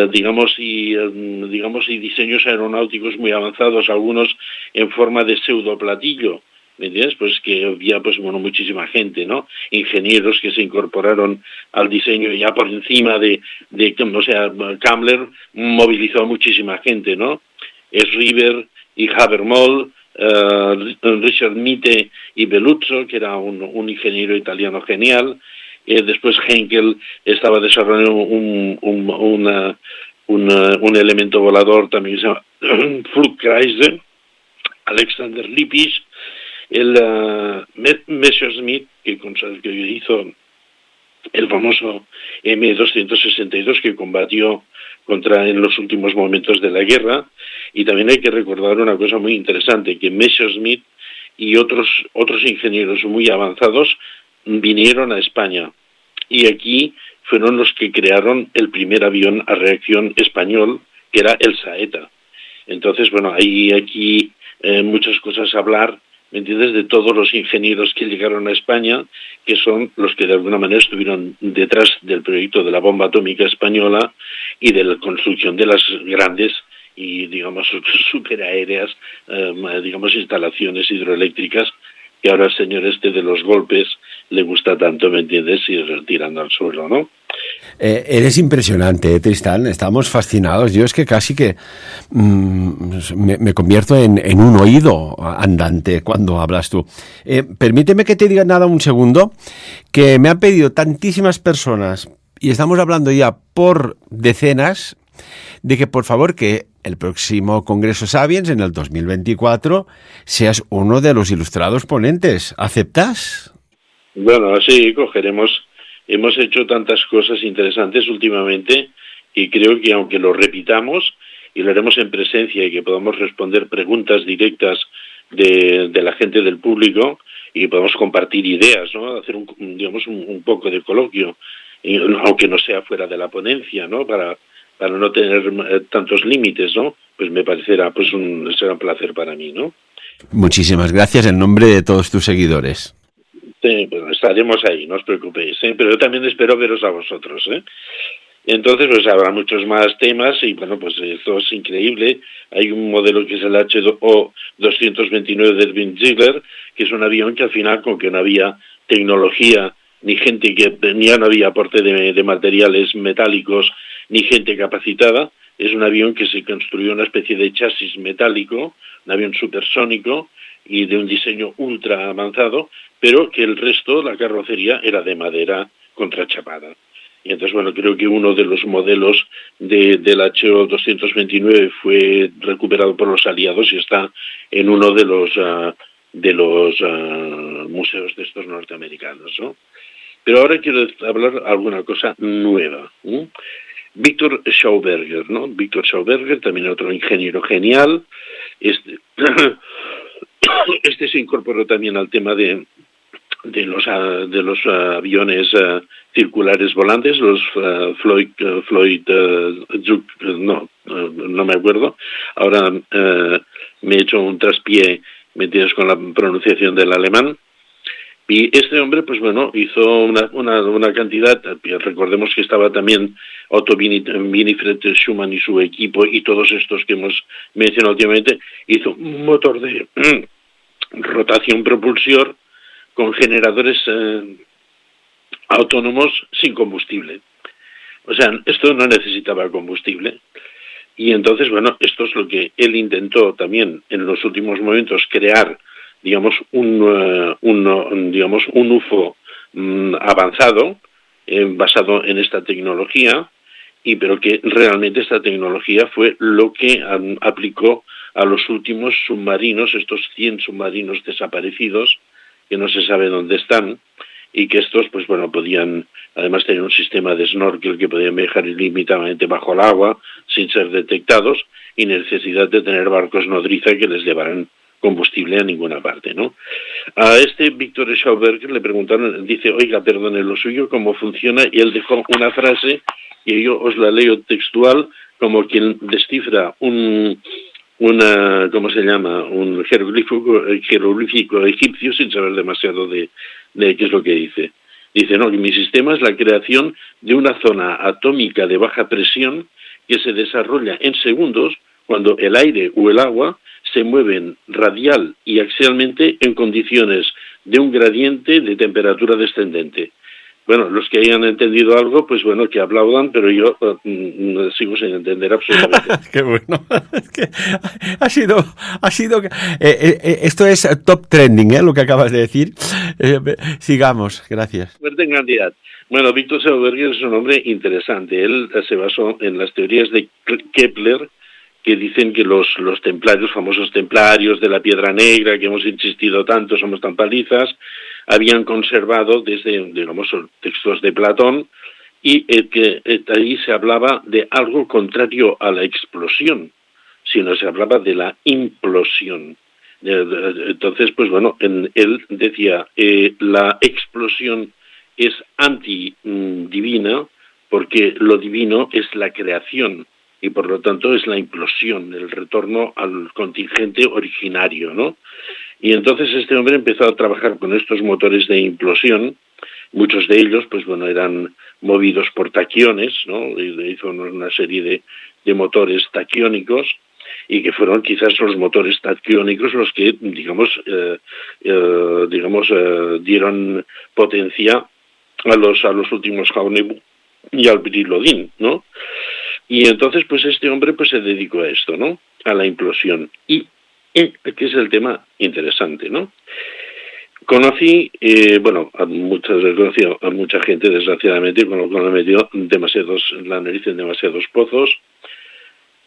diseños aeronáuticos muy avanzados, algunos en forma de pseudoplatillo, ¿me entiendes? Pues que había, pues bueno, muchísima gente, ¿no? Ingenieros que se incorporaron al diseño ya por encima Kammler movilizó a muchísima gente, ¿no? Schreiber y Habermold, Richard Mitte y Belluzzo, que era un ingeniero italiano genial. Después Henkel estaba desarrollando un elemento volador también que se llama Flugkreise, Alexander Lippisch, el Messerschmitt, que hizo el famoso M262 que combatió en los últimos momentos de la guerra. Y también hay que recordar una cosa muy interesante, que Messerschmitt y otros ingenieros muy avanzados vinieron a España, y aquí fueron los que crearon el primer avión a reacción español, que era el Saeta. Entonces, bueno, hay aquí muchas cosas a hablar, ¿me entiendes?, de todos los ingenieros que llegaron a España, que son los que de alguna manera estuvieron detrás del proyecto de la bomba atómica española y de la construcción de las grandes y, digamos, superaéreas, instalaciones hidroeléctricas, que ahora al señor de los golpes le gusta tanto, ¿me entiendes?, ir tirando al suelo, ¿no? Eres impresionante, Tristán. Estamos fascinados. Yo es que casi que me convierto en un oído andante cuando hablas tú. Permíteme que te diga nada un segundo, que me han pedido tantísimas personas, y estamos hablando ya por decenas, de que por favor que el próximo Congreso Sapiens en el 2024 seas uno de los ilustrados ponentes. ¿Aceptas? Bueno, sí, cogeremos. Hemos hecho tantas cosas interesantes últimamente y creo que aunque lo repitamos y lo haremos en presencia y que podamos responder preguntas directas de la gente del público y podamos compartir ideas, ¿no? Hacer un poco de coloquio, aunque no sea fuera de la ponencia, ¿no? Para no tener tantos límites, ¿no? Pues me parecerá será un placer para mí, ¿no? Muchísimas gracias en nombre de todos tus seguidores. Sí, pues estaremos ahí, no os preocupéis, ¿eh? Pero yo también espero veros a vosotros, ¿eh? Entonces, pues habrá muchos más temas y, bueno, pues esto es increíble. Hay un modelo que es el HO-229 de Edwin Ziegler, que es un avión que al final, con que no había tecnología, ni gente no había aporte de materiales metálicos, ni gente capacitada, es un avión que se construyó una especie de chasis metálico, un avión supersónico y de un diseño ultra avanzado, pero que el resto, la carrocería, era de madera contrachapada. Y entonces, bueno, creo que uno de los modelos del HO-229 fue recuperado por los aliados y está en uno de los museos de estos norteamericanos, ¿no? Pero ahora quiero hablar alguna cosa nueva, ¿eh? Victor Schauberger, ¿no? Victor Schauberger, también otro ingeniero genial. Este se incorporó también al tema de los aviones circulares volantes, los Floyd no me acuerdo. Ahora me he hecho un traspié, metidos con la pronunciación del alemán. Y este hombre, pues bueno, hizo una cantidad, recordemos que estaba también Otto Winifred Schumann y su equipo y todos estos que hemos mencionado últimamente, hizo un motor de rotación propulsor con generadores autónomos sin combustible. O sea, esto no necesitaba combustible. Y entonces, bueno, esto es lo que él intentó también en los últimos momentos crear, digamos, un UFO avanzado, basado en esta tecnología, pero que realmente esta tecnología fue lo que aplicó a los últimos submarinos, estos 100 submarinos desaparecidos, que no se sabe dónde están, y que estos, pues bueno, podían además tener un sistema de snorkel que podían viajar ilimitadamente bajo el agua sin ser detectados y necesidad de tener barcos nodriza que les llevaran combustible a ninguna parte, ¿no? A este Victor Schauberger le preguntaron, dice, oiga, perdone, lo suyo, ¿cómo funciona? Y él dejó una frase, y yo os la leo textual, como quien descifra ¿cómo se llama? Un jeroglífico egipcio sin saber demasiado de qué es lo que dice. Dice, no, que mi sistema es la creación de una zona atómica de baja presión que se desarrolla en segundos cuando el aire o el agua se mueven radial y axialmente en condiciones de un gradiente de temperatura descendente. Bueno, los que hayan entendido algo, pues bueno, que aplaudan, pero yo sigo sin entender absolutamente. Qué bueno. Es que ha sido esto es top trending, lo que acabas de decir. Sigamos, gracias. Fuerte en cantidad. Bueno, Victor Schauberger es un hombre interesante. Él se basó en las teorías de Kepler, que dicen que los templarios, famosos templarios de la Piedra Negra, que hemos insistido tanto, somos tan palizas, habían conservado desde, digamos, textos de Platón, y que ahí se hablaba de algo contrario a la explosión, sino se hablaba de la implosión. Entonces, pues bueno, él decía, la explosión es antidivina, porque lo divino es la creación, y por lo tanto es la implosión, el retorno al contingente originario, ¿no? Y entonces este hombre empezó a trabajar con estos motores de implosión, muchos de ellos, pues bueno, eran movidos por taquiones, ¿no? Hizo una serie de motores taquiónicos, y que fueron quizás los motores taquiónicos los que, dieron potencia a los últimos y al brilodín, ¿no? Y entonces, pues este hombre pues se dedicó a esto, ¿no? A la implosión. Y que es el tema interesante, ¿no? Conocí, conocí a mucha gente, desgraciadamente, con lo cual me metió la nariz en demasiados pozos.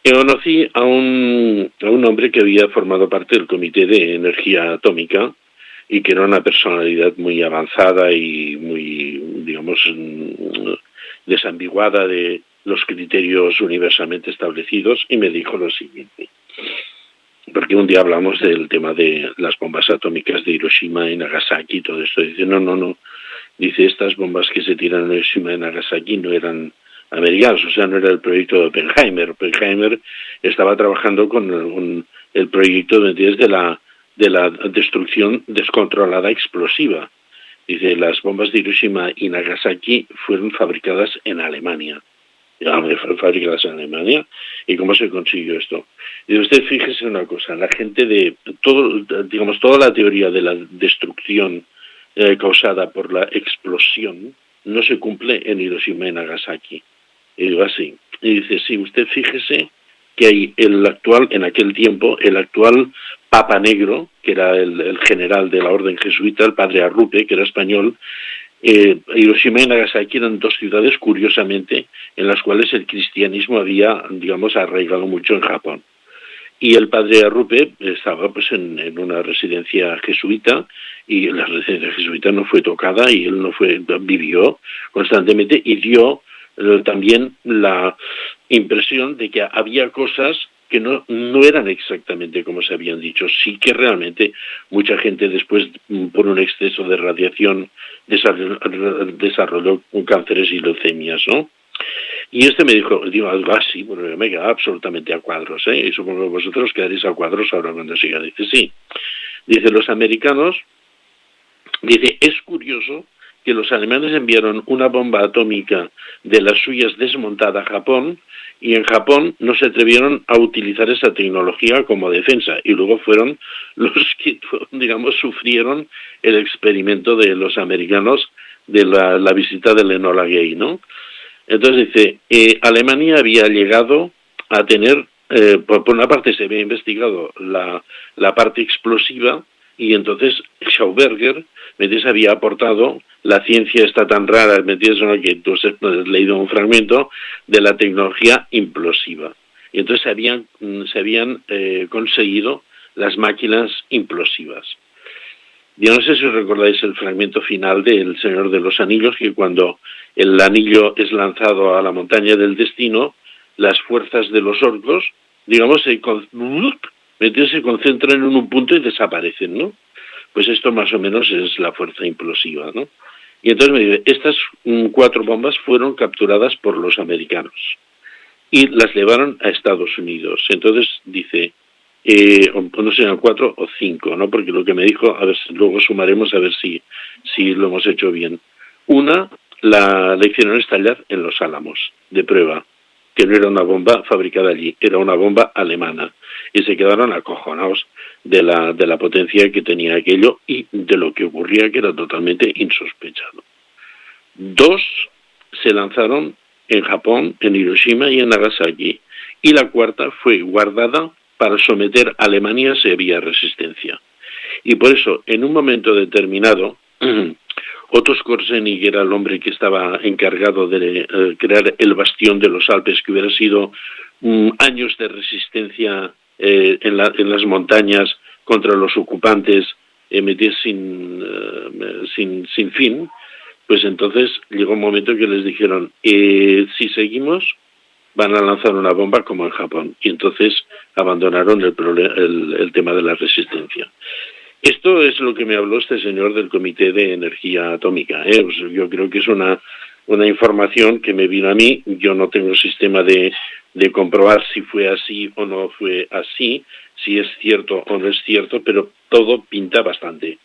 Y conocí a un hombre que había formado parte del Comité de Energía Atómica y que era una personalidad muy avanzada y muy, digamos, desambiguada de los criterios universalmente establecidos, y me dijo lo siguiente. Porque un día hablamos del tema de las bombas atómicas de Hiroshima y Nagasaki y todo esto. Dice, no. Dice, estas bombas que se tiran en Hiroshima y Nagasaki no eran americanos, o sea, no era el proyecto de Oppenheimer. Oppenheimer estaba trabajando con el proyecto de la destrucción descontrolada explosiva. Dice, las bombas de Hiroshima y Nagasaki fueron fabricadas en Alemania. Fabricadas en Alemania. ¿Y cómo se consiguió esto? Y usted fíjese una cosa, la gente toda la teoría de la destrucción causada por la explosión no se cumple en Hiroshima y Nagasaki. Y digo así. Y dice, sí, usted fíjese que hay en aquel tiempo, el actual Papa Negro, que era el general de la orden jesuita, el padre Arrupe, que era español. Hiroshima y Nagasaki eran dos ciudades, curiosamente, en las cuales el cristianismo había, digamos, arraigado mucho en Japón. Y el padre Arrupe estaba pues en una residencia jesuita, y la residencia jesuita no fue tocada, y él vivió constantemente y dio también la impresión de que había cosas que no eran exactamente como se habían dicho. Sí que realmente mucha gente después, por un exceso de radiación, desarrolló cánceres y leucemias, ¿no? Y me dijo algo así, bueno, yo me quedaba absolutamente a cuadros, ¿eh? Y supongo que vosotros quedaréis a cuadros ahora cuando siga. Dice, sí. Dice, los americanos, dice, es curioso que los alemanes enviaron una bomba atómica de las suyas desmontada a Japón, y en Japón no se atrevieron a utilizar esa tecnología como defensa, y luego fueron los que, digamos, sufrieron el experimento de los americanos de la visita del Enola Gay, ¿no? Entonces dice, Alemania había llegado a tener, por una parte se había investigado la parte explosiva, y entonces Schauberger había aportado la ciencia está tan rara, que tú has leído un fragmento de la tecnología implosiva. Y entonces se habían conseguido las máquinas implosivas. Yo no sé si recordáis el fragmento final de El Señor de los Anillos, que cuando el anillo es lanzado a la montaña del destino, las fuerzas de los orcos, digamos, se concentran en un punto y desaparecen, ¿no? Pues esto más o menos es la fuerza implosiva, ¿no? Y entonces me dice, estas 4 bombas fueron capturadas por los americanos y las llevaron a Estados Unidos. Entonces dice, no sé, 4 o 5, ¿no? Porque lo que me dijo, a ver, luego sumaremos a ver si lo hemos hecho bien. Una la hicieron estallar en Los Álamos, de prueba, que no era una bomba fabricada allí, era una bomba alemana. Y se quedaron acojonados de la potencia que tenía aquello y de lo que ocurría, que era totalmente insospechado. 2 se lanzaron en Japón, en Hiroshima y en Nagasaki. Y la 4ª fue guardada para someter a Alemania si había resistencia. Y por eso, en un momento determinado, Otto Skorzeny, que era el hombre que estaba encargado de crear el bastión de los Alpes, que hubiera sido años de resistencia en las montañas contra los ocupantes, sin fin, pues entonces llegó un momento que les dijeron, si seguimos, van a lanzar una bomba como en Japón. Y entonces abandonaron el tema de la resistencia. Esto es lo que me habló este señor del Comité de Energía Atómica. Pues yo creo que es una información que me vino a mí. Yo no tengo sistema de comprobar si fue así o no fue así, si es cierto o no es cierto, pero todo pinta bastante.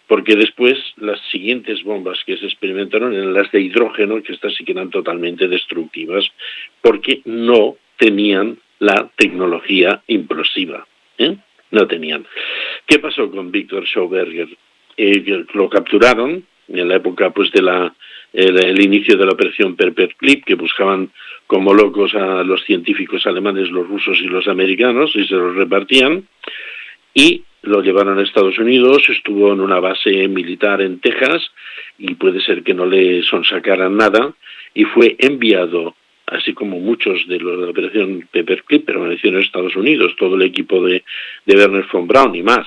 Porque después las siguientes bombas que se experimentaron eran las de hidrógeno, que estas sí que eran totalmente destructivas, porque no tenían la tecnología implosiva, no tenían. ¿Qué pasó con Víctor Schauberger? Lo capturaron en la época pues de el inicio de la operación Paperclip, que buscaban como locos a los científicos alemanes, los rusos y los americanos, y se los repartían, y lo llevaron a Estados Unidos, estuvo en una base militar en Texas, y puede ser que no le sonsacaran nada, y fue enviado, así como muchos de los de la operación Paperclip, permaneció en Estados Unidos, todo el equipo de Wernher von Braun y más,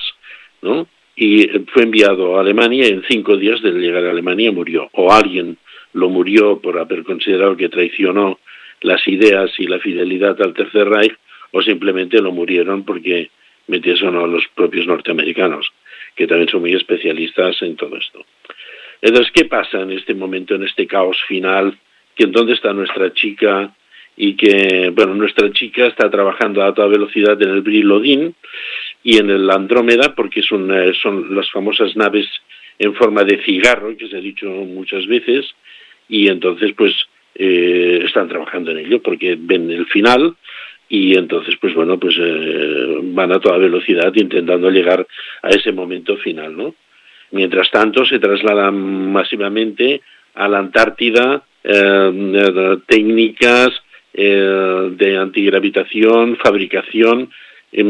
¿no? Y fue enviado a Alemania y en 5 días de llegar a Alemania murió. O alguien lo murió por haber considerado que traicionó las ideas y la fidelidad al Tercer Reich, o simplemente lo murieron porque metieron a los propios norteamericanos, que también son muy especialistas en todo esto. Entonces, ¿qué pasa en este momento, en este caos final? Que ¿dónde está nuestra chica? Y que, bueno, nuestra chica está trabajando a toda velocidad en el Bril Odin y en el Andrómeda, porque son las famosas naves en forma de cigarro, que se ha dicho muchas veces, y entonces pues están trabajando en ello, porque ven el final, y entonces pues bueno, pues van a toda velocidad intentando llegar a ese momento final, ¿no? Mientras tanto se trasladan masivamente a la Antártida técnicas de antigravitación, fabricación y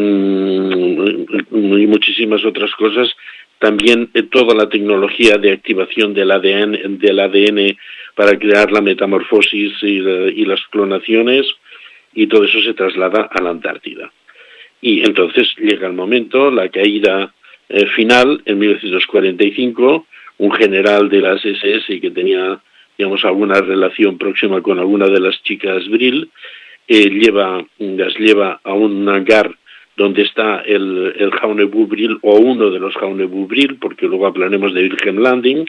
muchísimas otras cosas. También toda la tecnología de activación del ADN para crear la metamorfosis y las clonaciones, y todo eso se traslada a la Antártida. Y entonces llega el momento, la caída final, en 1945, un general de las SS que tenía, digamos, alguna relación próxima con alguna de las chicas Brill, las lleva a un hangar donde está el Jaunebu Brill, o uno de los Jaunebu Brill, porque luego hablaremos de Wilhelm Landing,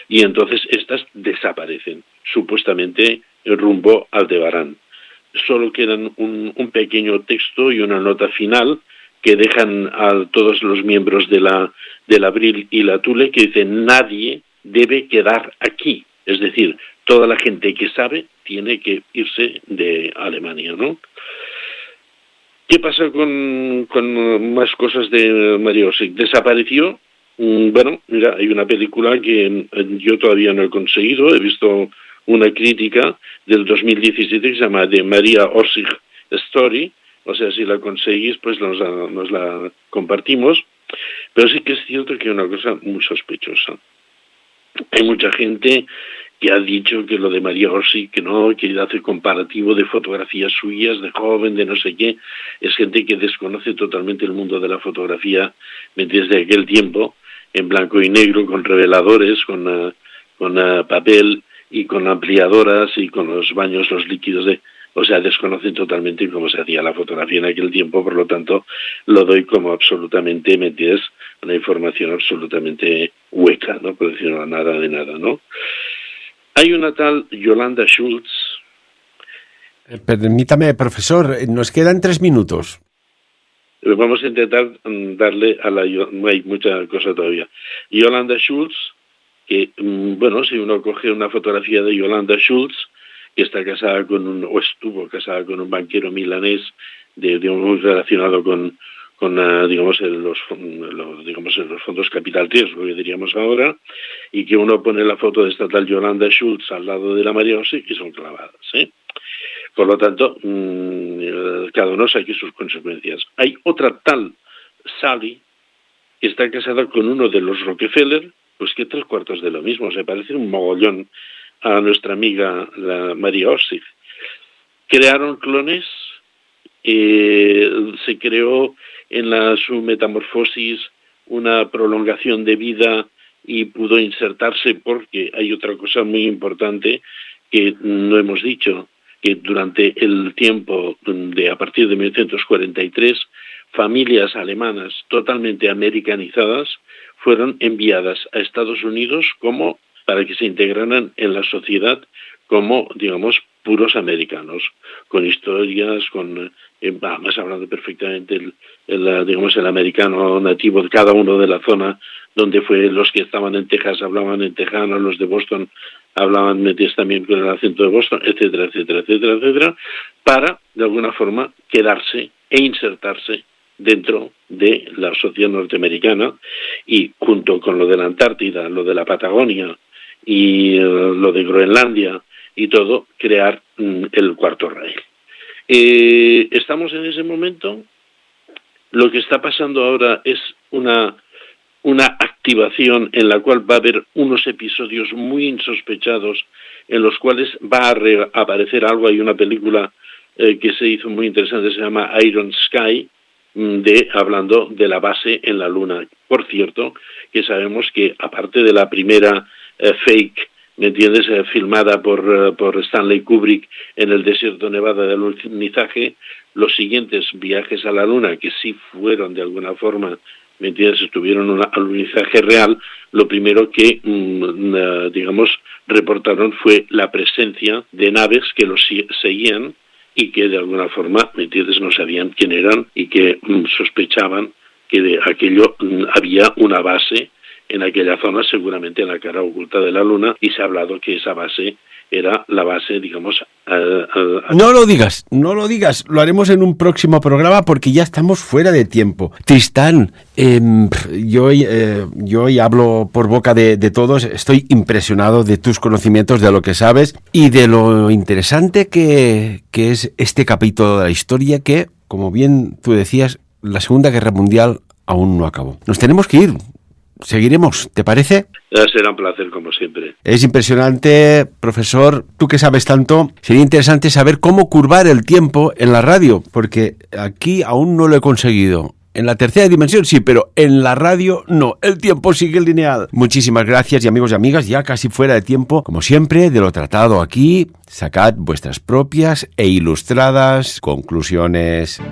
y entonces estas desaparecen, supuestamente rumbo a Aldebarán. Solo quedan un pequeño texto y una nota final que dejan a todos los miembros de la Brill y la Thule, que dicen: nadie debe quedar aquí. Es decir, toda la gente que sabe tiene que irse de Alemania, ¿no? ¿Qué pasa con más cosas de María Osick? Desapareció. Bueno, mira, hay una película que yo todavía no he conseguido, he visto una crítica del 2017 que se llama The Maria Osick Story, o sea, si la conseguís, pues nos la compartimos, pero sí que es cierto que hay una cosa muy sospechosa. Hay mucha gente que ha dicho que lo de María Osick, que no, que hace comparativo de fotografías suyas, de joven, de no sé qué. Es gente que desconoce totalmente el mundo de la fotografía desde aquel tiempo, en blanco y negro, con reveladores, con papel y con ampliadoras y con los baños, los líquidos o sea, desconocen totalmente cómo se hacía la fotografía en aquel tiempo, por lo tanto, lo doy como absolutamente, ¿me entiendes?, una información absolutamente hueca, ¿no?, por decirlo nada de nada, ¿no? Hay una tal Yolanda Schultz. Permítame, profesor, nos quedan 3 minutos. Vamos a intentar darle hay mucha cosa todavía. Yolanda Schultz, que, bueno, si uno coge una fotografía de Yolanda Schultz, que está casada o estuvo casada con un banquero milanés, digamos, relacionado con digamos, los fondos capital riesgo, que diríamos ahora, y que uno pone la foto de esta tal Yolanda Schultz al lado de la María Osick y son clavadas, ¿eh? Por lo tanto, cada uno saque sus consecuencias. Hay otra tal Sally que está casada con uno de los Rockefeller, pues que 3/4 de lo mismo, se parece un mogollón a nuestra amiga la María Osick. Crearon clones, se creó en su metamorfosis una prolongación de vida y pudo insertarse, porque hay otra cosa muy importante que no hemos dicho, que durante el tiempo a partir de 1943, familias alemanas totalmente americanizadas fueron enviadas a Estados Unidos como para que se integraran en la sociedad como, digamos, puros americanos, con historias, más hablando perfectamente el americano nativo de cada uno de la zona donde fue. Los que estaban en Texas hablaban en tejano, los de Boston hablaban también con el acento de Boston, etcétera, etcétera, etcétera, etcétera, para, de alguna forma, quedarse e insertarse dentro de la sociedad norteamericana, y junto con lo de la Antártida, lo de la Patagonia y lo de Groenlandia y todo, crear el Cuarto Reich. Estamos en ese momento. Lo que está pasando ahora es una activación en la cual va a haber unos episodios muy insospechados en los cuales va a aparecer algo. Hay una película que se hizo muy interesante, se llama Iron Sky, hablando de la base en la Luna. Por cierto, que sabemos que aparte de la primera fake, ¿me entiendes?, filmada por Stanley Kubrick en el desierto Nevada del alunizaje, los siguientes viajes a la Luna, que sí fueron de alguna forma, ¿me entiendes?, tuvieron un alunizaje real, lo primero que, digamos, reportaron fue la presencia de naves que los seguían y que de alguna forma, ¿me entiendes?, no sabían quién eran y que sospechaban que de aquello había una base en aquella zona, seguramente en la cara oculta de la Luna, y se ha hablado que esa base era la base, digamos... No lo digas, lo haremos en un próximo programa porque ya estamos fuera de tiempo. Tristán, yo hoy hablo por boca de todos, estoy impresionado de tus conocimientos, de lo que sabes y de lo interesante que es este capítulo de la historia que, como bien tú decías, la Segunda Guerra Mundial aún no acabó. Nos tenemos que ir. Seguiremos, ¿te parece? Será un placer, como siempre. Es impresionante, profesor, tú que sabes tanto, sería interesante saber cómo curvar el tiempo en la radio, porque aquí aún no lo he conseguido. En la tercera dimensión sí, pero en la radio no, el tiempo sigue lineal. Muchísimas gracias y amigos y amigas, ya casi fuera de tiempo, como siempre, de lo tratado aquí, sacad vuestras propias e ilustradas conclusiones.